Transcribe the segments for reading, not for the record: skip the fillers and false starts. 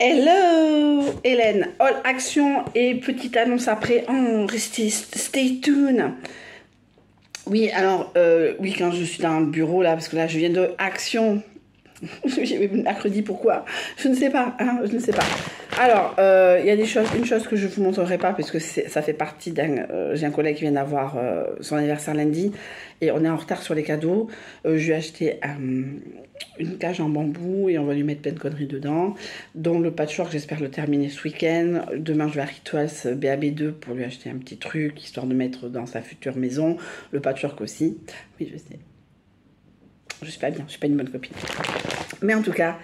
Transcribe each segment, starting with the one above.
Hello Hélène, all action et petite annonce après. Oh, restez, stay tuned. Oui, alors, oui, quand je suis dans le bureau là, parce que là je viens de action. Mercredi, pourquoi? Je ne sais pas, hein, je ne sais pas. Alors, il y a des choses, une chose que je vous montrerai pas parce que ça fait partie d'un. J'ai un collègue qui vient d'avoir son anniversaire lundi et on est en retard sur les cadeaux. Je lui ai acheté une cage en bambou et on va lui mettre plein de conneries dedans, dont le patchwork. J'espère le terminer ce week-end. Demain, je vais à Rituals BAB2 pour lui acheter un petit truc histoire de mettre dans sa future maison. Le patchwork aussi. Oui, je sais. Je suis pas bien, je suis pas une bonne copine. Mais en tout cas,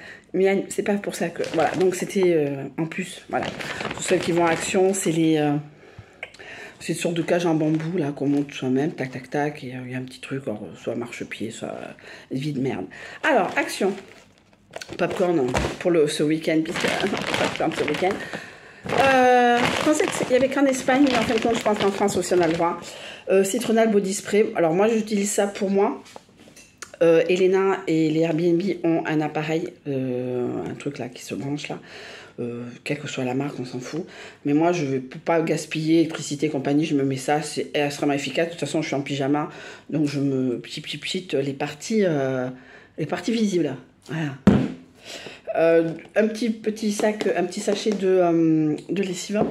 c'est pas pour ça que... Voilà, donc c'était en plus, voilà. Pour ceux qui vont à Action, c'est c'est une sorte de cage en bambou, là, qu'on monte soi-même, tac, tac, tac, et il y a un petit truc, soit marchepied, soit vide merde. Alors, Action. Popcorn pour ce week-end, puisque... popcorn ce week-end. Je pensais qu'il y avait qu'en Espagne, mais en fin de compte, je pense qu'en France aussi, on a le droit. Citronal Body Spray. Alors, moi, j'utilise ça pour moi. Elena et les Airbnb ont un appareil, un truc là qui se branche là, quelle que soit la marque, on s'en fout. Mais moi, je ne peux pas gaspiller électricité et compagnie, je me mets ça, c'est extrêmement efficace. De toute façon, je suis en pyjama, donc je me pchit les parties visibles. Voilà. Un petit sachet de lessive.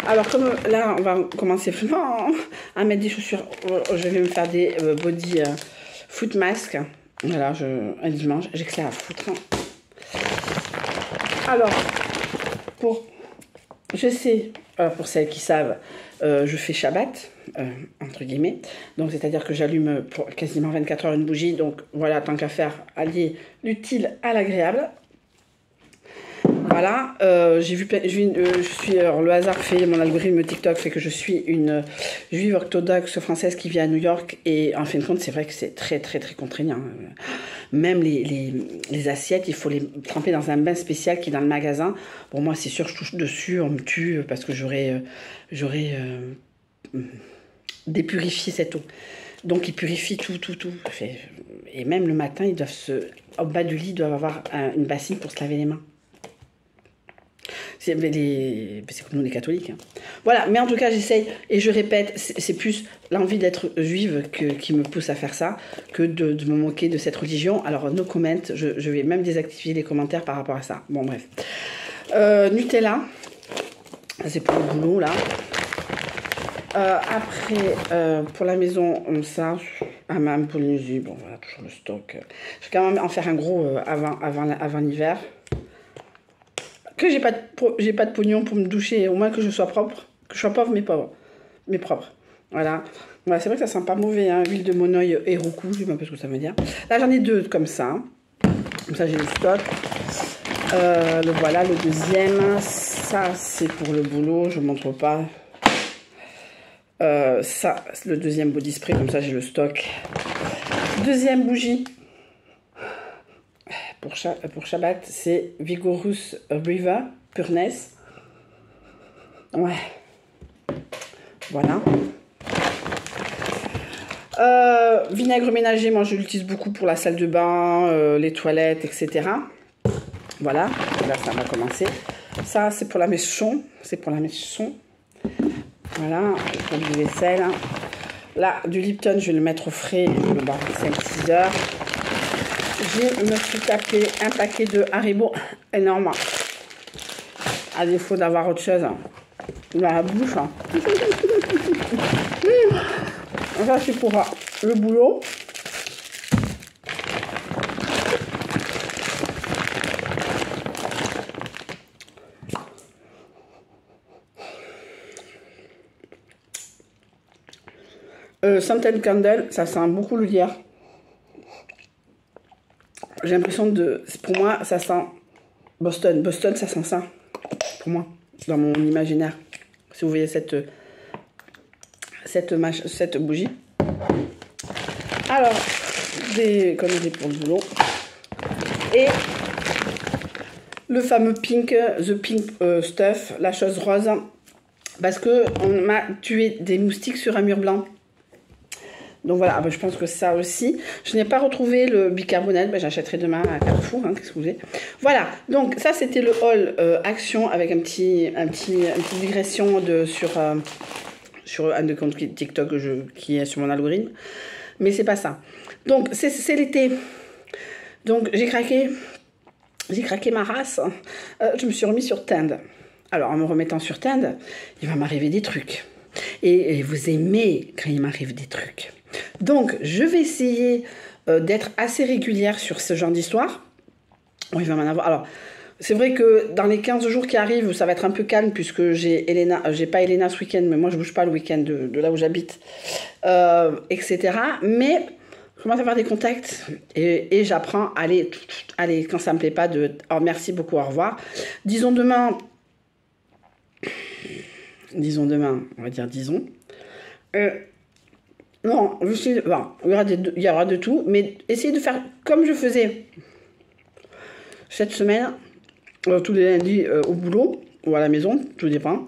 Alors comme là on va commencer à mettre des chaussures, je vais me faire des body foot mask. Voilà, un dimanche, j'ai que ça à foutre. Alors, pour celles qui savent, je fais Shabbat, entre guillemets. Donc c'est-à-dire que j'allume pour quasiment 24 heures une bougie. Donc voilà, tant qu'à faire, allier l'utile à l'agréable. Voilà, le hasard fait, mon algorithme TikTok fait que je suis une juive orthodoxe française qui vit à New York et en fin de compte, c'est vrai que c'est très très très contraignant. Même les assiettes, il faut les tremper dans un bain spécial qui est dans le magasin. Bon, moi, c'est sûr, je touche dessus, on me tue parce que j'aurais dépurifié cette eau. Donc, ils purifient tout. Et même le matin, au bas du lit, ils doivent avoir une bassine pour se laver les mains. C'est comme nous les catholiques. Hein. Voilà, mais en tout cas, j'essaye, et je répète, c'est plus l'envie d'être juive qui me pousse à faire ça, que de me moquer de cette religion. Alors, no comment, je vais même désactiver les commentaires par rapport à ça. Bon, bref. Nutella, c'est pour le boulot, là. Après, pour la maison, ça, hammam, Polynésie, bon, voilà, toujours le stock. Je vais quand même en faire un gros avant l'hiver. Que j'ai pas de pognon pour me doucher, au moins que je sois propre, que je sois pauvre mais propre. Voilà. C'est vrai que ça sent pas mauvais, hein, huile de monoï et roucou, je sais même pas ce que ça veut dire. Là j'en ai deux comme ça. Comme ça j'ai le stock. Voilà, le deuxième, ça c'est pour le boulot, je montre pas. Ça, le deuxième body spray, comme ça j'ai le stock. Deuxième bougie. Pour Shabbat, c'est Vigorous River Pureness. Ouais. Voilà. Vinaigre ménager, moi je l'utilise beaucoup pour la salle de bain, les toilettes, etc. Voilà. Là, ça va commencer. Ça, c'est pour la maison. Voilà. Pour du vaisselle. Là, du Lipton, je vais le mettre au frais. Je vais le boire 5-6 heures. Je me suis tapé un paquet de Haribo énorme. À défaut d'avoir autre chose dans la bouche. Ça, c'est pour le boulot. Scented Candle, ça sent beaucoup le lierre. J'ai l'impression pour moi, ça sent Boston. Boston, ça sent ça. Pour moi, dans mon imaginaire. Si vous voyez cette bougie. Alors, des conneries pour le boulot. Et le fameux pink, the pink stuff, la chose rose. Parce que on m'a tué des moustiques sur un mur blanc. Donc voilà, je pense que ça aussi. Je n'ai pas retrouvé le bicarbonate, j'achèterai demain à Carrefour, qu'est-ce que vous voulez. Voilà, donc ça c'était le haul action avec une petite digression sur un de comptes TikTok qui est sur mon algorithme. Mais c'est pas ça. Donc c'est l'été. Donc j'ai craqué ma race. Je me suis remis sur Tinder. Alors en me remettant sur Tinder, il va m'arriver des trucs. Et vous aimez quand il m'arrive des trucs. Donc je vais essayer d'être assez régulière sur ce genre d'histoire. Bon, il va m'en avoir. Alors c'est vrai que dans les 15 jours qui arrivent, ça va être un peu calme puisque j'ai pas Elena ce week-end, mais moi je bouge pas le week-end de là où j'habite, etc. Mais je commence à faire des contacts et j'apprends, allez, quand ça me plaît pas, oh merci beaucoup, au revoir. Disons demain, on va dire disons. Non, bon, il y aura de tout, mais essayez de faire comme je faisais cette semaine, tous les lundis au boulot ou à la maison, tout dépend.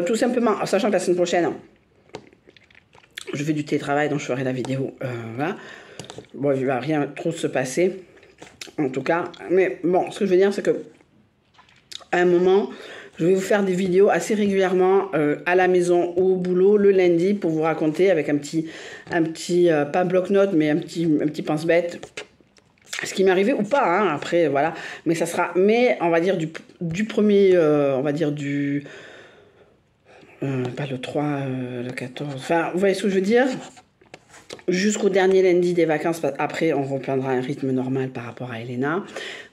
Tout simplement, sachant que la semaine prochaine, je fais du télétravail, donc je ferai la vidéo. Voilà. Bon, il ne va rien trop se passer, en tout cas. Mais bon, ce que je veux dire, c'est que à un moment, je vais vous faire des vidéos assez régulièrement à la maison ou au boulot le lundi pour vous raconter avec un petit pas bloc-notes, mais un petit pense-bête. Ce qui m'est arrivé ou pas, après, voilà. Mais ça sera, on va dire du premier, on va dire pas le 3, le 14, enfin, vous voyez ce que je veux dire? Jusqu'au dernier lundi des vacances, après on reprendra un rythme normal par rapport à Elena.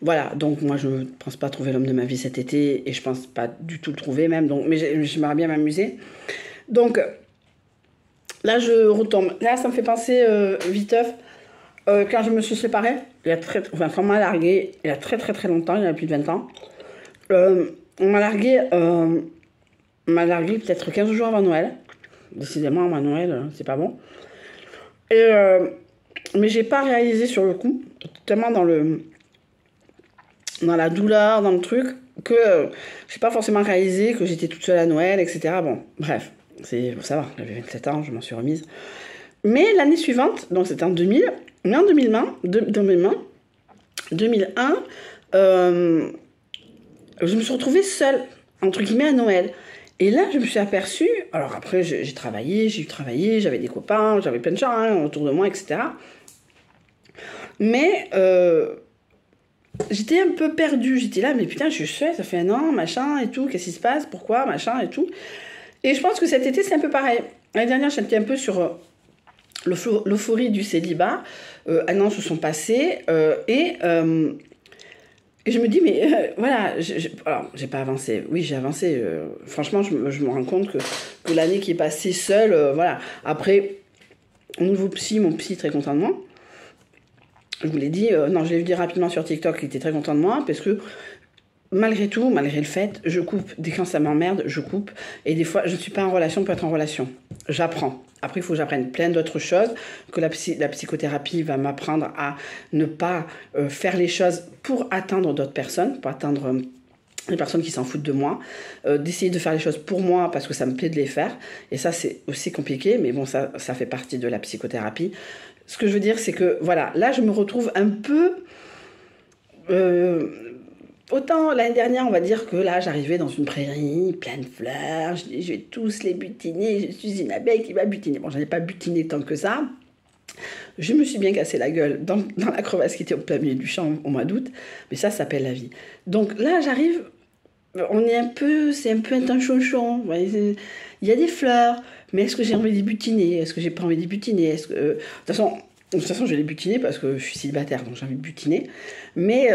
Voilà, donc moi je ne pense pas trouver l'homme de ma vie cet été, et je pense pas du tout le trouver même, donc, mais j'aimerais bien m'amuser. Donc, là je retombe. Là ça me fait penser, viteuf, quand je me suis séparée, quand on m'a largué, il y a très très très longtemps, il y a plus de 20 ans, on m'a largué peut-être 15 jours avant Noël. Décidément, avant Noël, c'est pas bon. Mais j'ai pas réalisé sur le coup, tellement dans la douleur, dans le truc, que j'ai pas forcément réalisé que j'étais toute seule à Noël, etc. Bon, bref, faut savoir, j'avais 27 ans, je m'en suis remise. Mais l'année suivante, donc c'était en 2000, mais en 2001, je me suis retrouvée seule, entre guillemets, à Noël. Et là, je me suis aperçue, alors après, j'ai travaillé, j'avais des copains, j'avais plein de gens autour de moi, etc. Mais j'étais un peu perdue, j'étais là, mais putain, je suis seule, ça fait un an, machin, et tout, qu'est-ce qui se passe, pourquoi, machin, et tout. Et je pense que cet été, c'est un peu pareil. L'année dernière, j'étais un peu sur l'euphorie du célibat. Un an se sont passés, et je me dis, mais voilà, alors, j'ai pas avancé. Oui, j'ai avancé. Franchement, je me rends compte que l'année qui est passée seule, voilà. Après, au niveau psy, mon psy est très content de moi. Je vous l'ai dit, non, je l'ai dit rapidement sur TikTok, il était très content de moi, parce que malgré tout, malgré le fait, je coupe. Dès quand ça m'emmerde, je coupe. Et des fois, je ne suis pas en relation pour être en relation. J'apprends. Après, il faut que j'apprenne plein d'autres choses, que la psychothérapie va m'apprendre à ne pas faire les choses pour atteindre d'autres personnes, pour atteindre les personnes qui s'en foutent de moi, d'essayer de faire les choses pour moi parce que ça me plaît de les faire. Et ça, c'est aussi compliqué, mais bon, ça fait partie de la psychothérapie. Ce que je veux dire, c'est que, voilà, là, je me retrouve un peu... autant l'année dernière, on va dire que là, j'arrivais dans une prairie, pleine de fleurs, je vais tous les butiner, je suis une abeille qui va butiner. Bon, j'en ai pas butiné tant que ça. Je me suis bien cassé la gueule dans la crevasse qui était au plein milieu du champ au mois d'août, mais ça s'appelle la vie. Donc là, j'arrive, c'est un peu un temps chonchon. Vous voyez, il y a des fleurs, mais est-ce que j'ai envie de les butiner? Est-ce que j'ai pas envie de les butiner? De toute façon, je vais les butiner parce que je suis célibataire, donc j'ai envie de butiner. Mais...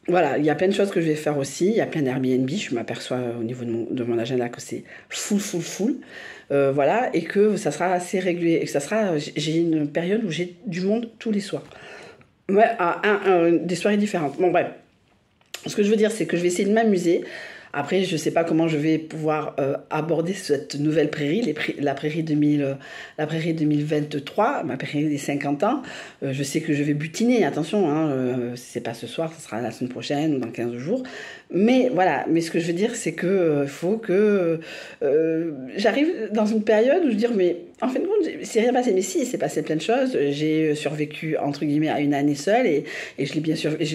voilà, il y a plein de choses que je vais faire aussi. Il y a plein d'Airbnb. Je m'aperçois au niveau de mon agenda que c'est full. Voilà, et que ça sera assez régulier. Et que j'ai une période où j'ai du monde tous les soirs. Ouais, des soirées différentes. Bon, bref. Ce que je veux dire, c'est que je vais essayer de m'amuser. Après, je ne sais pas comment je vais pouvoir aborder cette nouvelle prairie, la prairie 2023, ma prairie des 50 ans. Je sais que je vais butiner, attention, si ce n'est pas ce soir, ce sera la semaine prochaine ou dans 15 jours. Mais voilà, mais ce que je veux dire, c'est que faut que j'arrive dans une période où je dis, mais en fin de compte, c'est rien passé, mais si, il s'est passé plein de choses. J'ai survécu, entre guillemets, à une année seule et je l'ai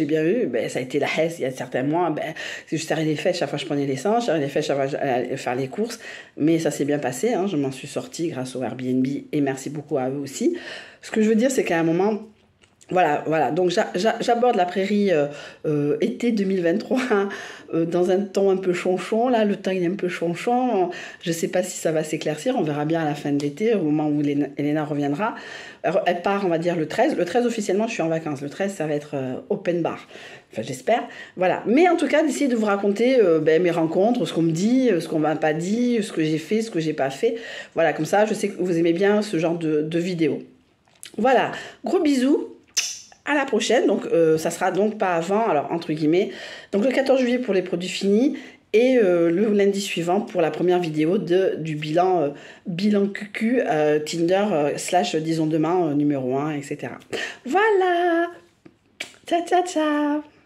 bien vu. Ben, ça a été la hesse il y a certains mois. Ben, je serrais les fesses chaque fois que je prenais l'essence, je serrais les fesses chaque fois que j'allais faire les courses. Mais ça s'est bien passé, hein, je m'en suis sortie grâce au Airbnb et merci beaucoup à eux aussi. Ce que je veux dire, c'est qu'à un moment, voilà. Donc j'aborde la prairie été 2023 dans un ton un peu chonchon. Là, le temps il est un peu chonchon. Je sais pas si ça va s'éclaircir. On verra bien à la fin de l'été, au moment où Elena reviendra. Alors, elle part, on va dire, le 13. Le 13, officiellement, je suis en vacances. Le 13, ça va être open bar. Enfin, j'espère. Voilà. Mais en tout cas, d'essayer de vous raconter mes rencontres, ce qu'on me dit, ce qu'on m'a pas dit, ce que j'ai fait, ce que j'ai pas fait. Voilà, comme ça, je sais que vous aimez bien ce genre de vidéos. Voilà. Gros bisous. À la prochaine, donc ça sera donc pas avant, alors entre guillemets, donc le 14 juillet pour les produits finis et le lundi suivant pour la première vidéo du bilan QQ Tinder / disons demain numéro 1, etc. Voilà, ciao ciao ciao.